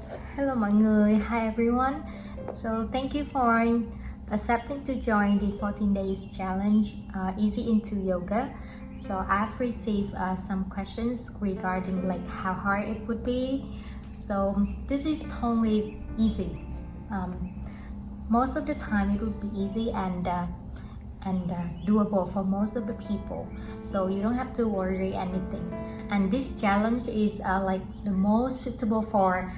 Hello mọi người, hi everyone. So thank you for accepting to join the 14 days challenge, Easy into Yoga. So I've received some questions regarding like how hard it would be. So this is totally easy. Most of the time it would be easy and doable for most of the people. So you don't have to worry anything. And this challenge is like the most suitable for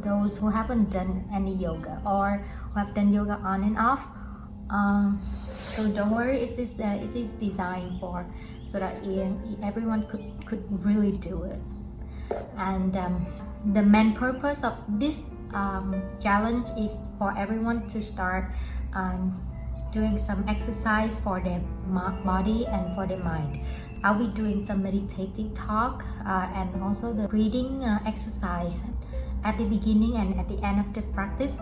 those who haven't done any yoga or who have done yoga on and off. So don't worry, it is designed for so that everyone could really do it. And the main purpose of this challenge is for everyone to start doing some exercise for their body and for their mind. I'll be doing some meditative talk and also the breathing exercise at the beginning and at the end of the practice,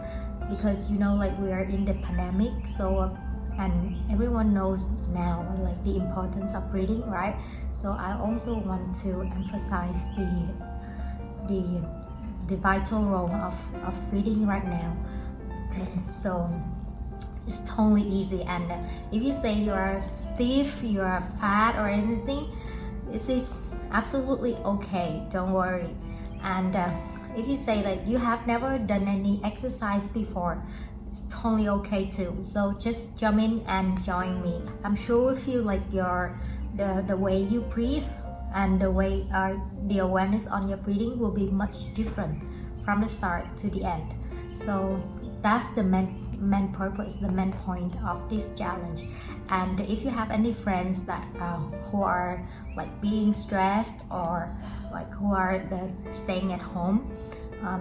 because you know, like we are in the pandemic, so and everyone knows now like the importance of breathing, right? So I also want to emphasize the vital role of breathing right now. And so it's totally easy, and if you say you are stiff, you are fat or anything, it is absolutely okay, don't worry. And if you say that you have never done any exercise before, it's totally okay too. So just jump in and join me. I'm sure if you like the way you breathe and the way the awareness on your breathing will be much different from the start to the end. So that's the main purpose, the main point of this challenge. And if you have any friends that who are like being stressed or like who are staying at home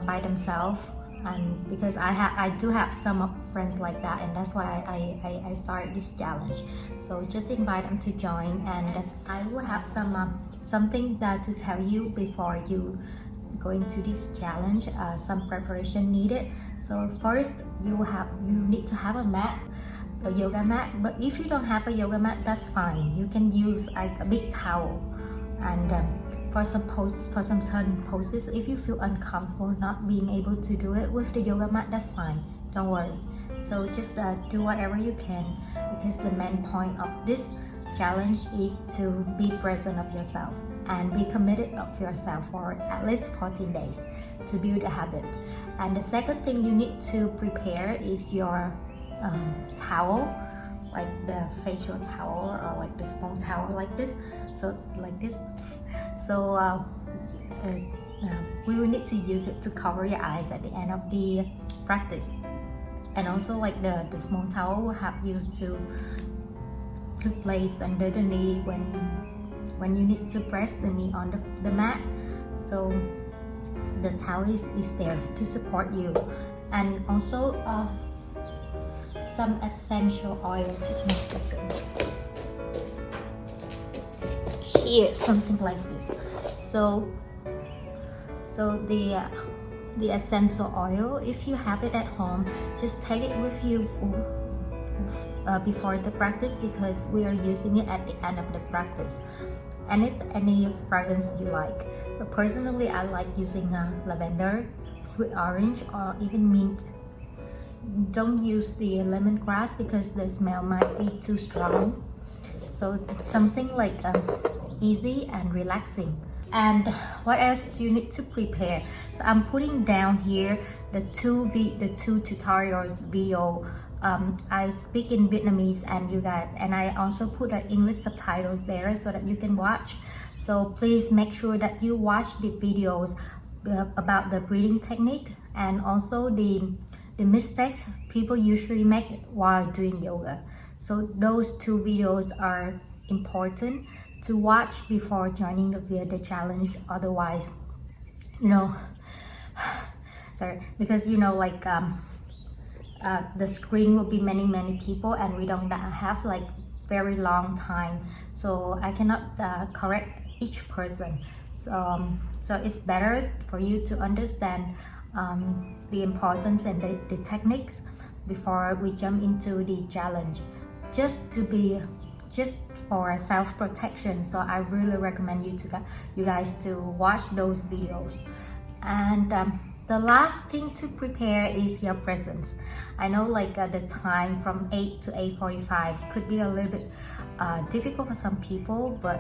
by themselves, and because I do have some of friends like that, and that's why I started this challenge. So just invite them to join, and I will have something that to tell you before you go into this challenge, some preparation needed. So first you need to have a mat, a yoga mat. But if you don't have a yoga mat, that's fine. You can use like a big towel. And for some certain poses, if you feel uncomfortable not being able to do it with the yoga mat, that's fine. Don't worry. So just do whatever you can, because the main point of this challenge is to be present of yourself and be committed of yourself for at least 14 days to build a habit. And the second thing you need to prepare is your towel, like the facial towel or like the small towel like this. So like this. So we will need to use it to cover your eyes at the end of the practice. And also like the small towel will help you to place under the knee when you need to press the knee on the mat. So the towel is there to support you. And also some essential oil, just 1 second. Here, something like this. So the essential oil, if you have it at home, just take it with you before the practice, because we are using it at the end of the practice. And any fragrance you like. But personally, I like using lavender, sweet orange, or even mint. Don't use the lemongrass because the smell might be too strong. So something like easy and relaxing. And what else do you need to prepare? So I'm putting down here the two tutorials video. I speak in Vietnamese, and I also put the English subtitles there so that you can watch. So please make sure that you watch the videos about the breathing technique and also the mistake people usually make while doing yoga. So those two videos are important to watch before joining the challenge. Otherwise, you know, sorry, because you know, like the screen will be many people, and we don't have like very long time, so I cannot correct each person. So it's better for you to understand the importance and the techniques before we jump into the challenge, just for self-protection. So I really recommend you guys to watch those videos. And the last thing to prepare is your presents. I know like the time from 8 to 8:45 could be a little bit difficult for some people, but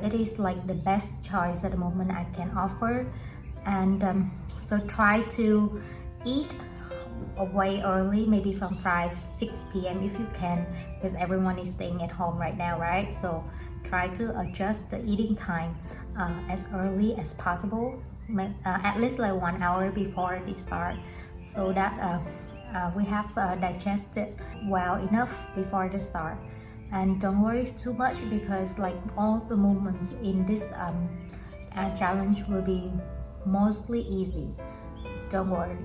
it is like the best choice at the moment I can offer. And so try to eat way early, maybe from 5-6 p.m. if you can, because everyone is staying at home right now, right? So try to adjust the eating time as early as possible, at least like 1 hour before the start, so that we have digested well enough before the start. And don't worry too much, because like all the movements in this challenge will be mostly easy. Don't worry.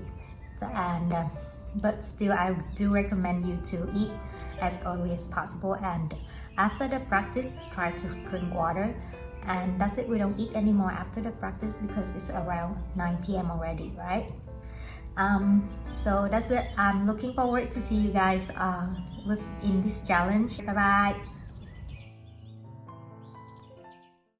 But still, I do recommend you to eat as early as possible, and after the practice try to drink water, and that's it. We don't eat anymore after the practice because it's around 9 p.m. already, right? So that's it. I'm looking forward to see you guys in this challenge. Bye bye.